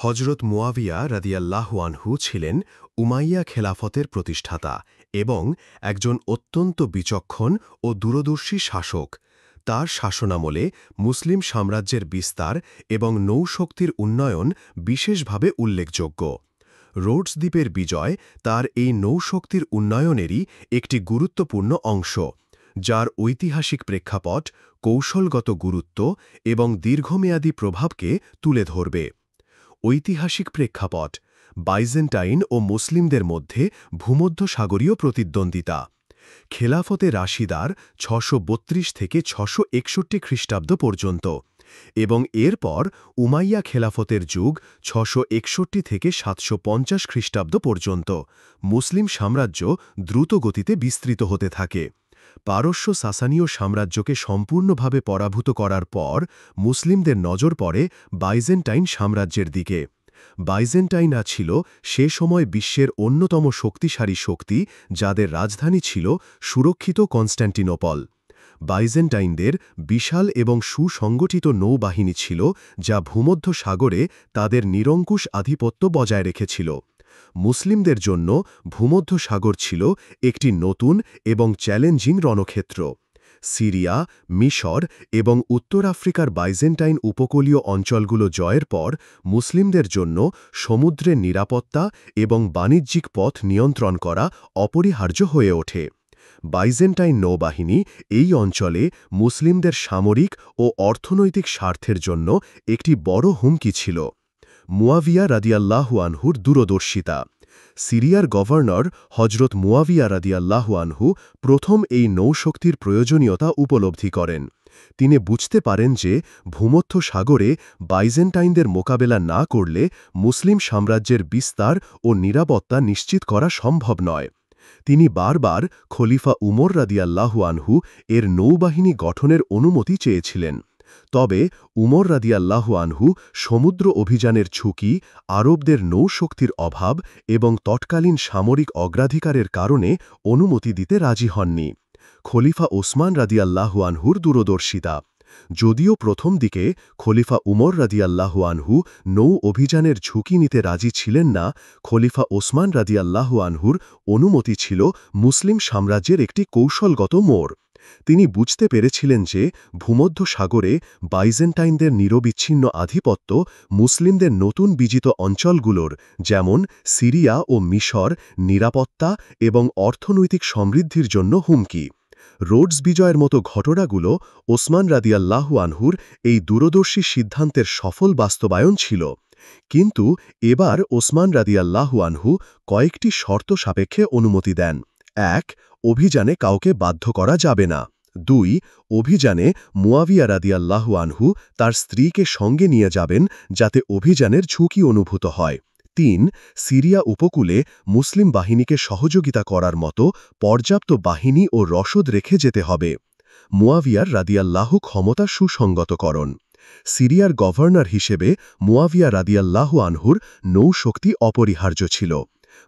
হজরত মুয়াবিয়া রাদিয়াল্লাহু আনহু ছিলেন উমাইয়া খেলাফতের প্রতিষ্ঠাতা এবং একজন অত্যন্ত বিচক্ষণ ও দূরদর্শী শাসক। তার শাসনামলে মুসলিম সাম্রাজ্যের বিস্তার এবং নৌশক্তির উন্নয়ন বিশেষভাবে উল্লেখযোগ্য। রোডস দ্বীপের বিজয় তার এই নৌশক্তির উন্নয়নেরই একটি গুরুত্বপূর্ণ অংশ, যার ঐতিহাসিক প্রেক্ষাপট, কৌশলগত গুরুত্ব এবং দীর্ঘমেয়াদী প্রভাবকে তুলে ধরবে। ঐতিহাসিক প্রেক্ষাপট: বাইজেন্টাইন ও মুসলিমদের মধ্যে ভূমধ্যসাগরীয় প্রতিদ্বন্দ্বিতা। খেলাফতে রাশিদার ৬৩২ থেকে ৬৬১ খ্রিস্টাব্দ পর্যন্ত এবং এরপর উমাইয়া খেলাফতের যুগ ৬৬১ থেকে ৭৫০ খ্রিস্টাব্দ পর্যন্ত মুসলিম সাম্রাজ্য দ্রুত গতিতে বিস্তৃত হতে থাকে। পারস্য সাসানীয় সাম্রাজ্যকে সম্পূর্ণভাবে পরাভূত করার পর মুসলিমদের নজর পড়ে বাইজেন্টাইন সাম্রাজ্যের দিকে। বাইজেন্টাইনরা ছিল সে সময় বিশ্বের অন্যতম শক্তিশালী শক্তি, যাদের রাজধানী ছিল সুরক্ষিত কনস্ট্যান্টিনোপল। বাইজেন্টাইনদের বিশাল এবং সুসংগঠিত নৌবাহিনী ছিল, যা ভূমধ্যসাগরে তাদের নিরঙ্কুশ আধিপত্য বজায় রেখেছিল। মুসলিমদের জন্য ভূমধ্যসাগর ছিল একটি নতুন এবং চ্যালেঞ্জিং রণক্ষেত্র। সিরিয়া, মিশর এবং উত্তর আফ্রিকার বাইজেন্টাইন উপকূলীয় অঞ্চলগুলো জয়ের পর মুসলিমদের জন্য সমুদ্রের নিরাপত্তা এবং বাণিজ্যিক পথ নিয়ন্ত্রণ করা অপরিহার্য হয়ে ওঠে। বাইজেন্টাইন নৌবাহিনী এই অঞ্চলে মুসলিমদের সামরিক ও অর্থনৈতিক স্বার্থের জন্য একটি বড় হুমকি ছিল। মুয়াবিয়া রাদিয়াল্লাহু আনহুর দূরদর্শিতা। সিরিয়ার গভর্নর হজরত মুয়াবিয়া রাদিয়াল্লাহু আনহু প্রথম এই নৌশক্তির প্রয়োজনীয়তা উপলব্ধি করেন। তিনি বুঝতে পারেন যে ভূমধ্যসাগরে বাইজেন্টাইনদের মোকাবেলা না করলে মুসলিম সাম্রাজ্যের বিস্তার ও নিরাপত্তা নিশ্চিত করা সম্ভব নয়। তিনি বারবার খলিফা উমর রাদিয়াল্লাহু আনহু এর নৌবাহিনী গঠনের অনুমতি চেয়েছিলেন। তবে উমর রাদিয়াল্লাহু আনহু সমুদ্র অভিযানের ঝুঁকি, আরবদের নৌশক্তির অভাব এবং তৎকালীন সামরিক অগ্রাধিকারের কারণে অনুমতি দিতে রাজি হননি। খলিফা ওসমান রাদিয়াল্লাহু আনহুর দূরদর্শিতা। যদিও প্রথম দিকে খলিফা উমর রাদিয়াল্লাহু আনহু নৌ অভিযানের ঝুঁকি নিতে রাজি ছিলেন না, খলিফা ওসমান রাদিয়াল্লাহু আনহুর অনুমতি ছিল মুসলিম সাম্রাজ্যের একটি কৌশলগত মোড়। তিনি বুঝতে পেরেছিলেন যে ভূমধ্যসাগরে বাইজেন্টাইনদের নিরবিচ্ছিন্ন আধিপত্য মুসলিমদের নতুন বিজিত অঞ্চলগুলোর, যেমন সিরিয়া ও মিশর, নিরাপত্তা এবং অর্থনৈতিক সমৃদ্ধির জন্য হুমকি। রোডস বিজয়ের মতো ঘটনাগুলো ওসমান রাদিয়াল্লাহু আনহুর এই দূরদর্শী সিদ্ধান্তের সফল বাস্তবায়ন ছিল। কিন্তু এবার ওসমান রাদিয়াল্লাহু আনহু কয়েকটি শর্ত সাপেক্ষে অনুমতি দেন। ১. অভিযানে কাউকে বাধ্য করা যাবে না। ২. অভিযানে মুয়াবিয়া রাদিয়াল্লাহু আনহু তার স্ত্রীকে সঙ্গে নিয়ে যাবেন, যাতে অভিযানের ঝুঁকি অনুভূত হয়। ৩. সিরিয়া উপকূলে মুসলিম বাহিনীকে সহযোগিতা করার মতো পর্যাপ্ত বাহিনী ও রসদ রেখে যেতে হবে। মুয়াবিয়ার রাদিয়াল্লাহু ক্ষমতা সুসংগতকরণ। সিরিয়ার গভর্নর হিসেবে মুয়াবিয়া রাদিয়াল্লাহু আনহুর নৌশক্তি অপরিহার্য ছিল।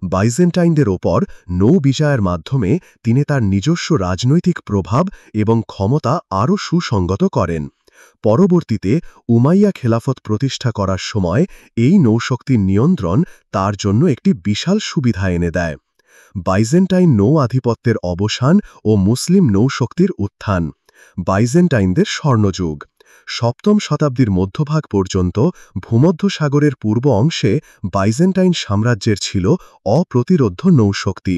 বাইজেন্টাইনদের ওপর নৌ বিজয়ের মাধ্যমে তিনি তার নিজস্ব রাজনৈতিক প্রভাব এবং ক্ষমতা আরও সুসংগত করেন। পরবর্তীতে উমাইয়া খেলাফত প্রতিষ্ঠা করার সময় এই নৌশক্তির নিয়ন্ত্রণ তার জন্য একটি বিশাল সুবিধা এনে দেয়। বাইজেন্টাইন নৌ আধিপত্যের অবসান ও মুসলিম নৌশক্তির উত্থান। বাইজেন্টাইনদের স্বর্ণযুগ। সপ্তম শতাব্দীর মধ্যভাগ পর্যন্ত ভূমধ্যসাগরের পূর্ব অংশে বাইজেন্টাইন সাম্রাজ্যের ছিল অপ্রতিরোধ্য নৌশক্তি।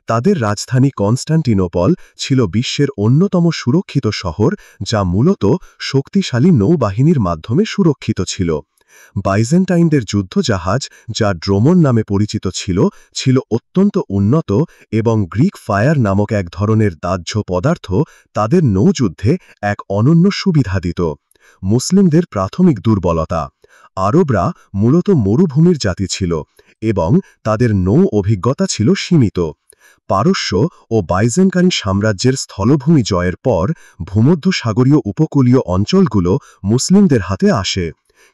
তাদের রাজধানী কনস্ট্যান্টিনোপল ছিল বিশ্বের অন্যতম সুরক্ষিত শহর, যা মূলত শক্তিশালী নৌবাহিনীর মাধ্যমে সুরক্ষিত ছিল। বাইজেন্টাইনদের যুদ্ধজাহাজ, যা ড্রোমন নামে পরিচিত ছিল অত্যন্ত উন্নত এবং গ্রিক ফায়ার নামক এক ধরনের দাহ্য পদার্থ তাদের নৌযুদ্ধে এক অনন্য সুবিধা দিত। মুসলিমদের প্রাথমিক দুর্বলতা। আরবরা মূলত মরুভূমির জাতি ছিল এবং তাদের নৌ অভিজ্ঞতা ছিল সীমিত। পারস্য ও বাইজেন্টাইন সাম্রাজ্যের স্থলভূমি জয়ের পর ভূমধ্যসাগরীয় উপকূলীয় অঞ্চলগুলো মুসলিমদের হাতে আসে,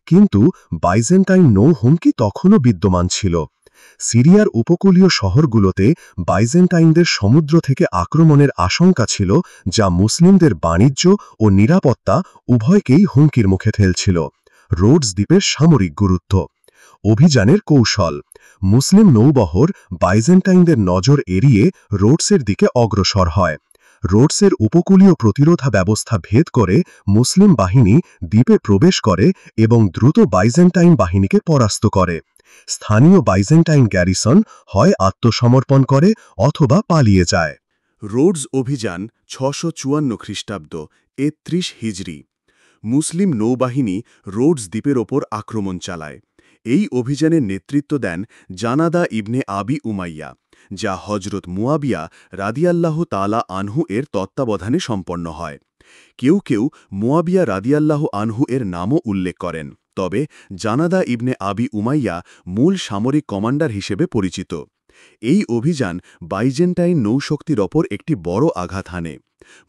কিন্তু বাইজেন্টাইন নৌ হুমকি তখনও বিদ্যমান ছিল। সিরিয়ার উপকূলীয় শহরগুলোতে বাইজেন্টাইনদের সমুদ্র থেকে আক্রমণের আশঙ্কা ছিল, যা মুসলিমদের বাণিজ্য ও নিরাপত্তা উভয়কেই হুমকির মুখে ঠেলছিল। রোডস দ্বীপের সামরিক গুরুত্ব। অভিযানের কৌশল। মুসলিম নৌবহর বাইজেন্টাইনদের নজর এড়িয়ে রোডসের দিকে অগ্রসর হয়। রোডসের উপকূলীয় প্রতিরোধা ব্যবস্থা ভেদ করে মুসলিম বাহিনী দ্বীপে প্রবেশ করে এবং দ্রুত বাইজেন্টাইন বাহিনীকে পরাস্ত করে। স্থানীয় বাইজেন্টাইন গ্যারিসন হয় আত্মসমর্পণ করে অথবা পালিয়ে যায়। রোডস অভিযান 654 খ্রিস্টাব্দ ৩১ হিজরি। মুসলিম নৌবাহিনী রোডস দ্বীপের ওপর আক্রমণ চালায়। এই অভিযানের নেতৃত্ব দেন জানাদা ইবনে আবি উমাইয়া, যা হজরত মুয়াবিয়া রাদিয়াল্লাহু তাআলা আনহু এর তত্ত্বাবধানে সম্পন্ন হয়। কেউ কেউ মুয়াবিয়া রাদিয়াল্লাহু আনহু এর নামও উল্লেখ করেন, তবে জানাদা ইবনে আবি উমাইয়া মূল সামরিক কমান্ডার হিসেবে পরিচিত। এই অভিযান বাইজেন্টাইন নৌশক্তির ওপর একটি বড় আঘাত হানে।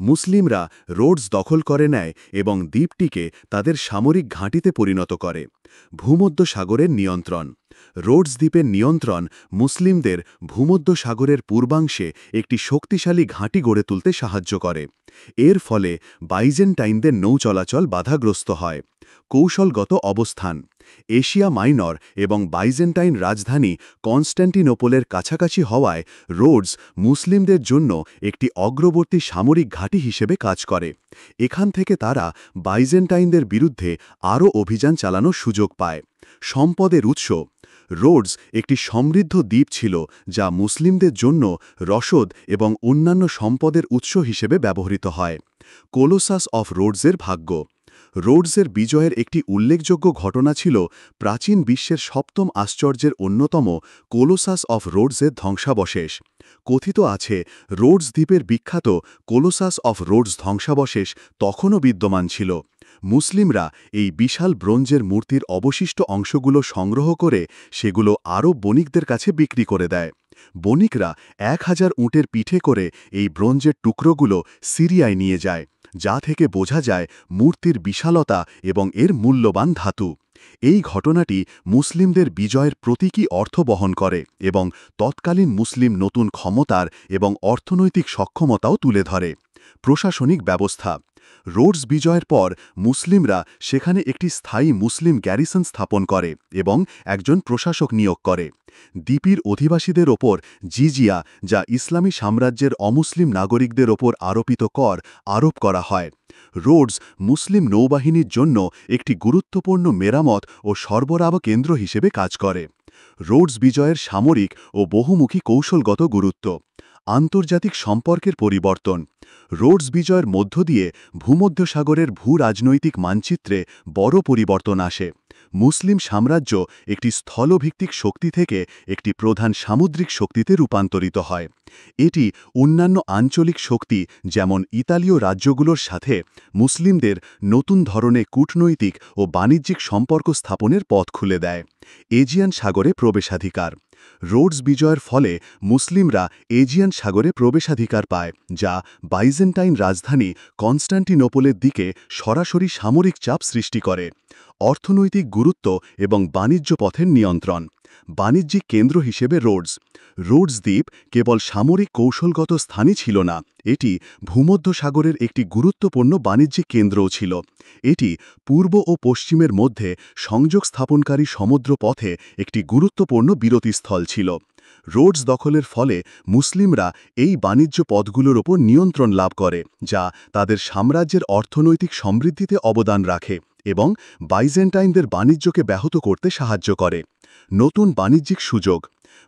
মুসলিমরা রোডস দখল করে নেয় এবং দ্বীপটিকে তাদের সামরিক ঘাঁটিতে পরিণত করে। ভূমধ্যসাগরের নিয়ন্ত্রণ। রোডস দ্বীপের নিয়ন্ত্রণ মুসলিমদের ভূমধ্যসাগরের পূর্বাংশে একটি শক্তিশালী ঘাঁটি গড়ে তুলতে সাহায্য করে। এর ফলে বাইজেন্টাইনদের নৌ চলাচল বাধাগ্রস্ত হয়। কৌশলগত অবস্থান। এশিয়া মাইনর এবং বাইজেন্টাইন রাজধানী কনস্ট্যান্টিনোপলের কাছাকাছি হওয়ায় রোডস মুসলিমদের জন্য একটি অগ্রবর্তী সামরিক ঘাঁটি হিসেবে কাজ করে। এখান থেকে তারা বাইজেন্টাইনদের বিরুদ্ধে আরও অভিযান চালানোর সুযোগ পায়। সম্পদের উৎস। রোডস একটি সমৃদ্ধ দ্বীপ ছিল, যা মুসলিমদের জন্য রসদ এবং অন্যান্য সম্পদের উৎস হিসেবে ব্যবহৃত হয়। কোলোসাস অফ রোডসের ভাগ্য। রোডসের বিজয়ের একটি উল্লেখযোগ্য ঘটনা ছিল প্রাচীন বিশ্বের সপ্তম আশ্চর্যের অন্যতম কোলোসাস অফ রোডসের ধ্বংসাবশেষ। কথিত আছে রোডস দ্বীপের বিখ্যাত কোলোসাস অফ রোডস ধ্বংসাবশেষ তখনও বিদ্যমান ছিল। মুসলিমরা এই বিশাল ব্রোঞ্জের মূর্তির অবশিষ্ট অংশগুলো সংগ্রহ করে সেগুলো আরব বণিকদের কাছে বিক্রি করে দেয়। বণিকরা 1000 উটের পিঠে করে এই ব্রোঞ্জের টুকরোগুলো সিরিয়ায় নিয়ে যায়, যা থেকে বোঝা যায় মূর্তির বিশালতা এবং এর মূল্যবান ধাতু। এই ঘটনাটি মুসলিমদের বিজয়ের প্রতীকী অর্থ বহন করে এবং তৎকালীন মুসলিম নতুন ক্ষমতার এবং অর্থনৈতিক সক্ষমতাও তুলে ধরে। প্রশাসনিক ব্যবস্থা। রোডস বিজয়ের পর মুসলিমরা সেখানে একটি স্থায়ী মুসলিম গ্যারিসন স্থাপন করে এবং একজন প্রশাসক নিয়োগ করে। দ্বীপের অধিবাসীদের ওপর জিজিয়া, যা ইসলামী সাম্রাজ্যের অমুসলিম নাগরিকদের ওপর আরোপিত কর, আরোপ করা হয়। রোডস মুসলিম নৌবাহিনীর জন্য একটি গুরুত্বপূর্ণ মেরামত ও সরবরাহ কেন্দ্র হিসেবে কাজ করে। রোডস বিজয়ের সামরিক ও বহুমুখী কৌশলগত গুরুত্ব। আন্তর্জাতিক সম্পর্কের পরিবর্তন। রোডস বিজয়ের মধ্য দিয়ে ভূমধ্যসাগরের ভূ-রাজনৈতিক মানচিত্রে বড় পরিবর্তন আসে। মুসলিম সাম্রাজ্য একটি স্থলভিত্তিক শক্তি থেকে একটি প্রধান সামুদ্রিক শক্তিতে রূপান্তরিত হয়। এটি অন্যান্য আঞ্চলিক শক্তি যেমন ইতালীয় রাজ্যগুলোর সাথে মুসলিমদের নতুন ধরনের কূটনৈতিক ও বাণিজ্যিক সম্পর্ক স্থাপনের পথ খুলে দেয়। এজিয়ান সাগরে প্রবেশাধিকার। রোডস বিজয়ের ফলে মুসলিমরা এজিয়ান সাগরে প্রবেশাধিকার পায়, যা বাইজেন্টাইন রাজধানী কনস্ট্যান্টিনোপলের দিকে সরাসরি সামরিক চাপ সৃষ্টি করে। অর্থনৈতিক গুরুত্ব এবং বাণিজ্য পথের নিয়ন্ত্রণ। বাণিজ্যিক কেন্দ্র হিসেবে রোডস দ্বীপ কেবল সামরিক কৌশলগত স্থানই ছিল না, এটি ভূমধ্যসাগরের একটি গুরুত্বপূর্ণ বাণিজ্যিক কেন্দ্রও ছিল। এটি পূর্ব ও পশ্চিমের মধ্যে সংযোগ স্থাপনকারী সমুদ্র পথে একটি গুরুত্বপূর্ণ বিরতিস্থল ছিল। রোডস দখলের ফলে মুসলিমরা এই বাণিজ্য পথগুলোর ওপর নিয়ন্ত্রণ লাভ করে, যা তাদের সাম্রাজ্যের অর্থনৈতিক সমৃদ্ধিতে অবদান রাখে এবং বাইজেন্টাইনদের বাণিজ্যকে ব্যাহত করতে সাহায্য করে। নতুন বাণিজ্যিক সুযোগ।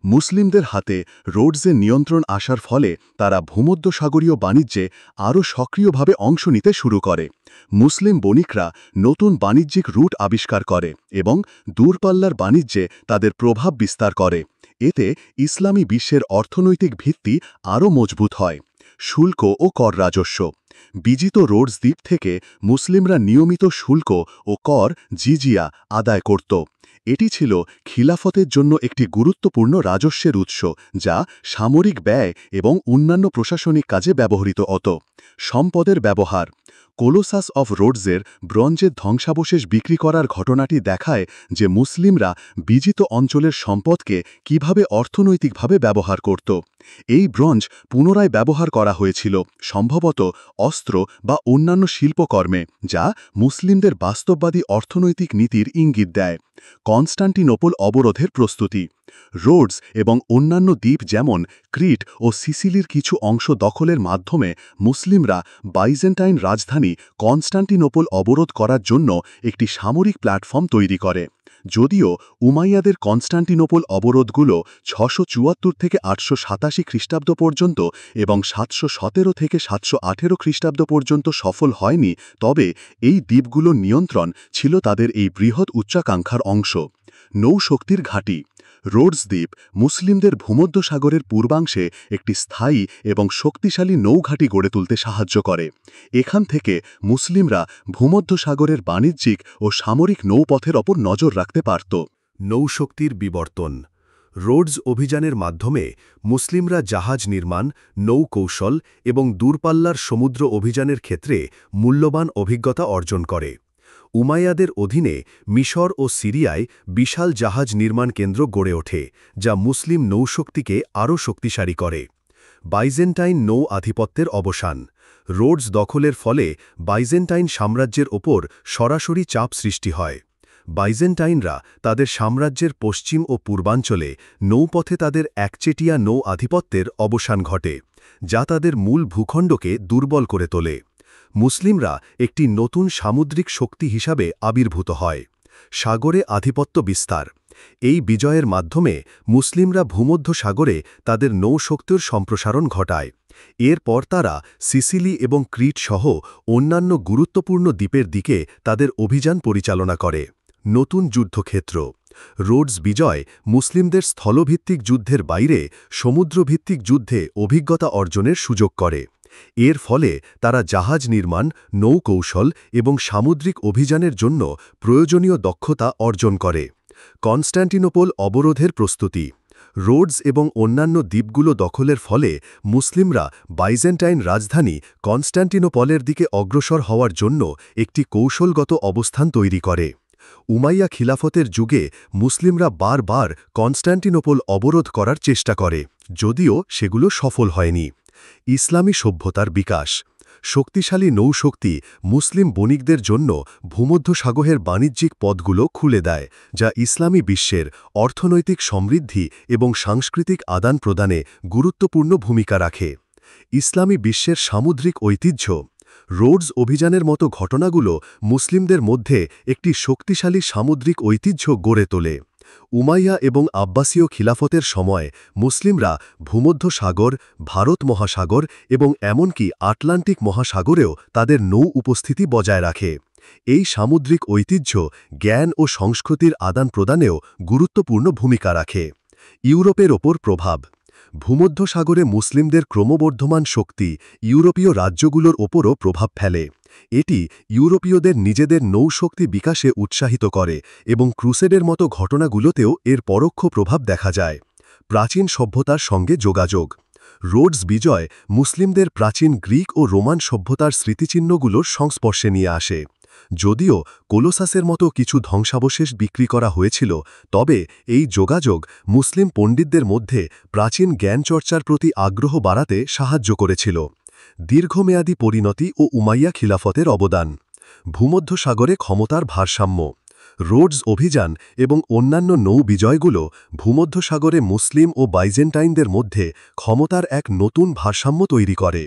মুসলিমদের হাতে রোডসের নিয়ন্ত্রণ আসার ফলে তারা ভূমধ্যসাগরীয় বাণিজ্যে আরও সক্রিয়ভাবে অংশ নিতে শুরু করে। মুসলিম বণিকরা নতুন বাণিজ্যিক রুট আবিষ্কার করে এবং দূরপাল্লার বাণিজ্যে তাদের প্রভাব বিস্তার করে। এতে ইসলামী বিশ্বের অর্থনৈতিক ভিত্তি আরও মজবুত হয়। শুল্ক ও কর রাজস্ব। বিজিত রোডস দ্বীপ থেকে মুসলিমরা নিয়মিত শুল্ক ও কর জিজিয়া আদায় করত। এটি ছিল খিলাফতের জন্য একটি গুরুত্বপূর্ণ রাজস্বের উৎস, যা সামরিক ব্যয় এবং অন্যান্য প্রশাসনিক কাজে ব্যবহৃত হতো। সম্পদের ব্যবহার। কোলোসাস অফ রোডসের ব্রঞ্জের ধ্বংসাবশেষ বিক্রি করার ঘটনাটি দেখায় যে মুসলিমরা বিজিত অঞ্চলের সম্পদকে কিভাবে অর্থনৈতিকভাবে ব্যবহার করত। এই ব্রঞ্জ পুনরায় ব্যবহার করা হয়েছিল সম্ভবত অস্ত্র বা অন্যান্য শিল্পকর্মে, যা মুসলিমদের বাস্তববাদী অর্থনৈতিক নীতির ইঙ্গিত দেয়। কনস্টান্টিনোপল অবরোধের প্রস্তুতি। রোডস এবং অন্যান্য দ্বীপ যেমন ক্রিট ও সিসিলির কিছু অংশ দখলের মাধ্যমে মুসলিমরা বাইজেন্টাইন রাজধানী কনস্টান্টিনোপল অবরোধ করার জন্য একটি সামরিক প্ল্যাটফর্ম তৈরি করে। যদিও উমাইয়াদের কনস্টান্টিনোপল অবরোধগুলো 674 থেকে 887 খ্রিস্টাব্দ পর্যন্ত এবং 717 থেকে 718 খ্রিস্টাব্দ পর্যন্ত সফল হয়নি, তবে এই দ্বীপগুলোর নিয়ন্ত্রণ ছিল তাদের এই বৃহৎ উচ্চাকাঙ্ক্ষার অংশ। নৌশক্তির ঘাঁটি। রোডস দ্বীপ মুসলিমদের ভূমধ্যসাগরের পূর্বাংশে একটি স্থায়ী এবং শক্তিশালী নৌঘাঁটি গড়ে তুলতে সাহায্য করে। এখান থেকে মুসলিমরা ভূমধ্যসাগরের বাণিজ্যিক ও সামরিক নৌপথের ওপর নজর রাখতে পারত। নৌশক্তির বিবর্তন। রোডস অভিযানের মাধ্যমে মুসলিমরা জাহাজ নির্মাণ, নৌকৌশল এবং দূরপাল্লার সমুদ্র অভিযানের ক্ষেত্রে মূল্যবান অভিজ্ঞতা অর্জন করে। উমাইয়াদের অধীনে মিশর ও সিরিয়ায় বিশাল জাহাজ নির্মাণ কেন্দ্র গড়ে ওঠে, যা মুসলিম নৌশক্তিকে আরও শক্তিশালী করে। বাইজেন্টাইন নৌ আধিপত্যের অবসান। রোডস দখলের ফলে বাইজেন্টাইন সাম্রাজ্যের ওপর সরাসরি চাপ সৃষ্টি হয়। বাইজেন্টাইনরা তাদের সাম্রাজ্যের পশ্চিম ও পূর্বাঞ্চলে নৌপথে তাদের একচেটিয়া নৌ আধিপত্যের অবসান ঘটে, যা তাদের মূল ভূখণ্ডকে দুর্বল করে তোলে। মুসলিমরা একটি নতুন সামুদ্রিক শক্তি হিসাবে আবির্ভূত হয়। সাগরে আধিপত্য বিস্তার। এই বিজয়ের মাধ্যমে মুসলিমরা ভূমধ্যসাগরে তাদের নৌশক্তির সম্প্রসারণ ঘটায়। এরপর তারা সিসিলি এবং ক্রিট সহ অন্যান্য গুরুত্বপূর্ণ দ্বীপের দিকে তাদের অভিযান পরিচালনা করে। নতুন যুদ্ধক্ষেত্র। রোডস বিজয় মুসলিমদের স্থলভিত্তিক যুদ্ধের বাইরে সমুদ্রভিত্তিক যুদ্ধে অভিজ্ঞতা অর্জনের সুযোগ করে। এর ফলে তারা জাহাজ নির্মাণ, নৌকৌশল এবং সামুদ্রিক অভিযানের জন্য প্রয়োজনীয় দক্ষতা অর্জন করে। কনস্টান্টিনোপল অবরোধের প্রস্তুতি। রোডস এবং অন্যান্য দ্বীপগুলো দখলের ফলে মুসলিমরা বাইজেন্টাইন রাজধানী কনস্টান্টিনোপলের দিকে অগ্রসর হওয়ার জন্য একটি কৌশলগত অবস্থান তৈরি করে। উমাইয়া খিলাফতের যুগে মুসলিমরা বারবার কনস্টান্টিনোপল অবরোধ করার চেষ্টা করে, যদিও সেগুলো সফল হয়নি। ইসলামী সভ্যতার বিকাশ। শক্তিশালী নৌশক্তি মুসলিম বণিকদের জন্য ভূমধ্যসাগরের বাণিজ্যিক পথগুলো খুলে দেয়, যা ইসলামী বিশ্বের অর্থনৈতিক সমৃদ্ধি এবং সাংস্কৃতিক আদান-প্রদানে গুরুত্বপূর্ণ ভূমিকা রাখে। ইসলামী বিশ্বের সামুদ্রিক ঐতিহ্য। রোডস অভিযানের মতো ঘটনাগুলো মুসলিমদের মধ্যে একটি শক্তিশালী সামুদ্রিক ঐতিহ্য গড়ে তোলে। উমাইয়া এবং আব্বাসীয় খিলাফতের সময় মুসলিমরা ভূমধ্যসাগর, ভারত মহাসাগর এবং এমনকি আটলান্টিক মহাসাগরেও তাদের নৌ উপস্থিতি বজায় রাখে। এই সামুদ্রিক ঐতিহ্য জ্ঞান ও সংস্কৃতির আদান-প্রদানেও গুরুত্বপূর্ণ ভূমিকা রাখে। ইউরোপের ওপর প্রভাব। ভূমধ্যসাগরে মুসলিমদের ক্রমবর্ধমান শক্তি ইউরোপীয় রাজ্যগুলোর ওপরও প্রভাব ফেলে। এটি ইউরোপীয়দের নিজেদের নৌশক্তি বিকাশে উৎসাহিত করে এবং ক্রুসেডের মতো ঘটনাগুলোতেও এর পরোক্ষ প্রভাব দেখা যায়। প্রাচীন সভ্যতার সঙ্গে যোগাযোগ। রোডস বিজয় মুসলিমদের প্রাচীন গ্রিক ও রোমান সভ্যতার স্মৃতিচিহ্নগুলোর সংস্পর্শে নিয়ে আসে। যদিও কোলোসাসের মতো কিছু ধ্বংসাবশেষ বিক্রি করা হয়েছিল, তবে এই যোগাযোগ মুসলিম পণ্ডিতদের মধ্যে প্রাচীন জ্ঞানচর্চার প্রতি আগ্রহ বাড়াতে সাহায্য করেছিল। দীর্ঘমেয়াদী পরিণতি ও উমাইয়া খিলাফতের অবদান। ভূমধ্যসাগরে ক্ষমতার ভারসাম্য। রোডস অভিযান এবং অন্যান্য নৌ বিজয়গুলো ভূমধ্যসাগরে মুসলিম ও বাইজেন্টাইনদের মধ্যে ক্ষমতার এক নতুন ভারসাম্য তৈরি করে।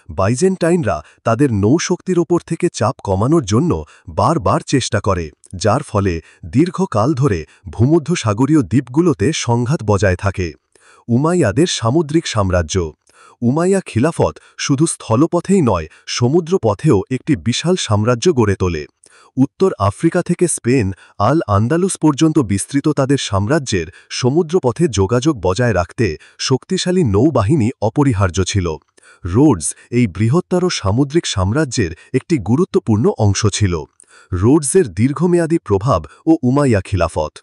বাইজেন্টাইনরা তাদের নৌশক্তির ওপর থেকে চাপ কমানোর জন্য বারবার চেষ্টা করে, যার ফলে দীর্ঘকাল ধরে ভূমধ্যসাগরীয় দ্বীপগুলোতে সংঘাত বজায় থাকে। উমাইয়াদের সামুদ্রিক সাম্রাজ্য। উমাইয়া খিলাফত শুধু স্থলপথেই নয়, সমুদ্রপথেও একটি বিশাল সাম্রাজ্য গড়ে তোলে। উত্তর আফ্রিকা থেকে স্পেন, আল আন্দালুস পর্যন্ত বিস্তৃত তাদের সাম্রাজ্যের সমুদ্রপথে যোগাযোগ বজায় রাখতে শক্তিশালী নৌবাহিনী অপরিহার্য ছিল। রোডস এই বৃহত্তর সামুদ্রিক সাম্রাজ্যের একটি গুরুত্বপূর্ণ অংশ ছিল। রোডসের দীর্ঘমেয়াদী প্রভাব ও উমাইয়া খিলাফত।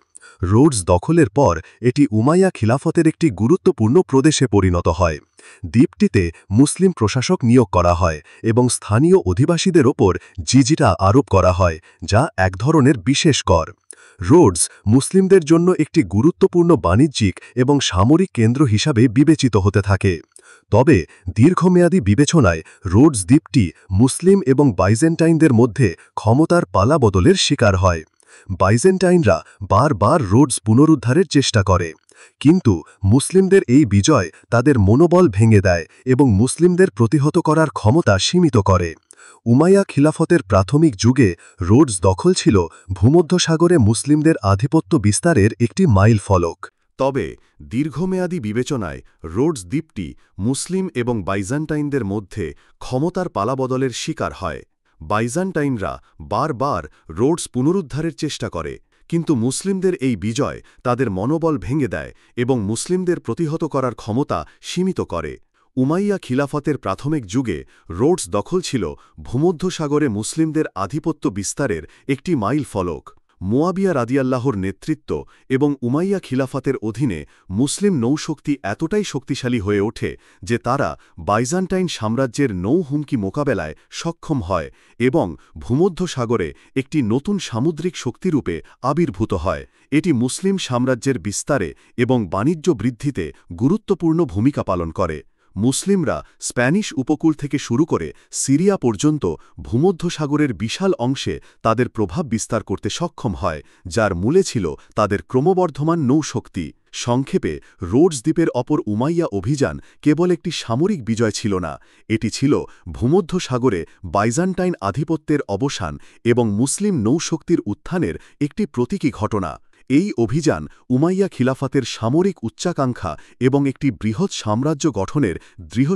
রোডস দখলের পর এটি উমাইয়া খিলাফতের একটি গুরুত্বপূর্ণ প্রদেশে পরিণত হয়। দ্বীপটিতে মুসলিম প্রশাসক নিয়োগ করা হয় এবং স্থানীয় অধিবাসীদের ওপর জিজিরা আরোপ করা হয়, যা এক ধরনের বিশেষ কর। রোডস মুসলিমদের জন্য একটি গুরুত্বপূর্ণ বাণিজ্যিক এবং সামরিক কেন্দ্র হিসাবে বিবেচিত হতে থাকে। তবে দীর্ঘমেয়াদী বিবেচনায় রোডস দ্বীপটি মুসলিম এবং বাইজেন্টাইনদের মধ্যে ক্ষমতার পালাবদলের শিকার হয়। বাইজেন্টাইনরা বারবার রোডস পুনরুদ্ধারের চেষ্টা করে, কিন্তু মুসলিমদের এই বিজয় তাদের মনোবল ভেঙে দেয় এবং মুসলিমদের প্রতিহত করার ক্ষমতা সীমিত করে। উমাইয়া খিলাফতের প্রাথমিক যুগে রোডস দখল ছিল ভূমধ্যসাগরে মুসলিমদের আধিপত্য বিস্তারের একটি মাইল ফলক। তবে দীর্ঘমেয়াদী বিবেচনায় রোডস দ্বীপটি মুসলিম এবং বাইজান্টাইনদের মধ্যে ক্ষমতার পালাবদলের শিকার হয়। বাইজান্টাইনরা বারবার রোডস পুনরুদ্ধারের চেষ্টা করে, কিন্তু মুসলিমদের এই বিজয় তাদের মনোবল ভেঙে দেয় এবং মুসলিমদের প্রতিহত করার ক্ষমতা সীমিত করে। উমাইয়া খিলাফতের প্রাথমিক যুগে রোডস দখল ছিল ভূমধ্যসাগরে মুসলিমদের আধিপত্য বিস্তারের একটি মাইল ফলক। মুয়াবিয়া রাদিয়াল্লাহর নেতৃত্ব এবং উমাইয়া খিলাফতের অধীনে মুসলিম নৌশক্তি এতটাই শক্তিশালী হয়ে ওঠে যে তারা বাইজান্টাইন সাম্রাজ্যের নৌ হুমকি মোকাবেলায় সক্ষম হয় এবং ভূমধ্যসাগরে একটি নতুন সামুদ্রিক শক্তিরূপে আবির্ভূত হয়। এটি মুসলিম সাম্রাজ্যের বিস্তারে এবং বাণিজ্য বৃদ্ধিতে গুরুত্বপূর্ণ ভূমিকা পালন করে। মুসলিমরা স্প্যানিশ উপকূল থেকে শুরু করে সিরিয়া পর্যন্ত ভূমধ্যসাগরের বিশাল অংশে তাদের প্রভাব বিস্তার করতে সক্ষম হয়, যার মূলে ছিল তাদের ক্রমবর্ধমান নৌশক্তি। সংক্ষেপে, রোডস দ্বীপের অপর উমাইয়া অভিযান কেবল একটি সামরিক বিজয় ছিল না, এটি ছিল ভূমধ্যসাগরে বাইজান্টাইন আধিপত্যের অবসান এবং মুসলিম নৌশক্তির উত্থানের একটি প্রতীকী ঘটনা। এই অভিযান উমাইয়া খিলাফতের সামরিক উচ্চাকাঙ্ক্ষা এবং একটি বৃহৎ সাম্রাজ্য গঠনের দৃঢ়